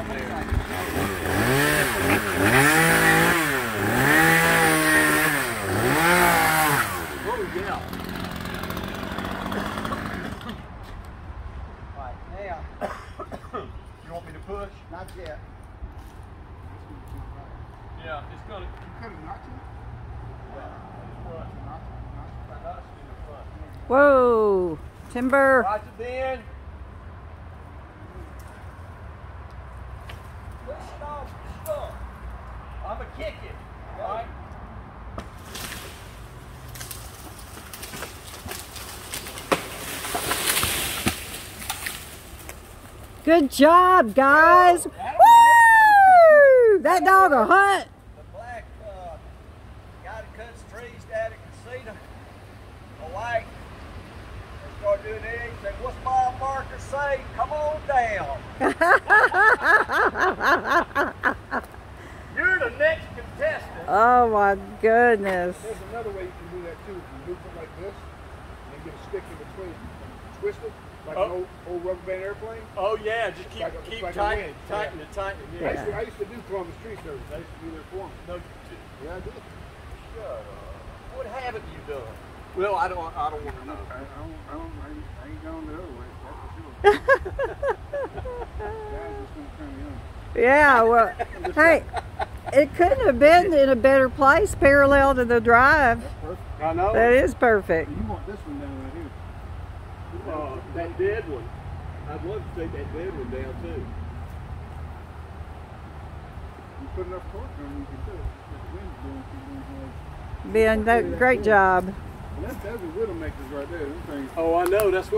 down there. Oh, yeah. Right, now, You want me to push? not yet. Yeah, it's gonna. You could have knocked it. Whoa, timber. Watch it then. Push it off the stump. I'm gonna kick it. All right. Good job, guys. Woo! That dog will hunt. The black guy that cuts trees down at Casino, a white, they start doing it. He said, "What's Bob Barker say? Come on down." You're the next contestant. Oh my goodness. There's another way you can do that too. If you do something like this, and get a stick in between, and twist it like an old rubber band airplane. Oh yeah, just keep like tighten wind. it. Yeah. I used to do Columbus Tree Service. I used to do their foreman. No, Yeah, I did. shut up. What haven't you done? Well, I don't want to know. I ain't going the other way. That's for sure. Guys just gonna turn me on. Yeah, well, hey, it couldn't have been in a better place parallel to the drive. That's perfect. I know. That is perfect. You want this one down right here. That dead one. I'd love to take that dead one down too. You put enough torque on it, you can do it. The wind's blowing through these legs. Ben, great job. And that's the Widowmakers right there. Them things. Oh, I know. That's what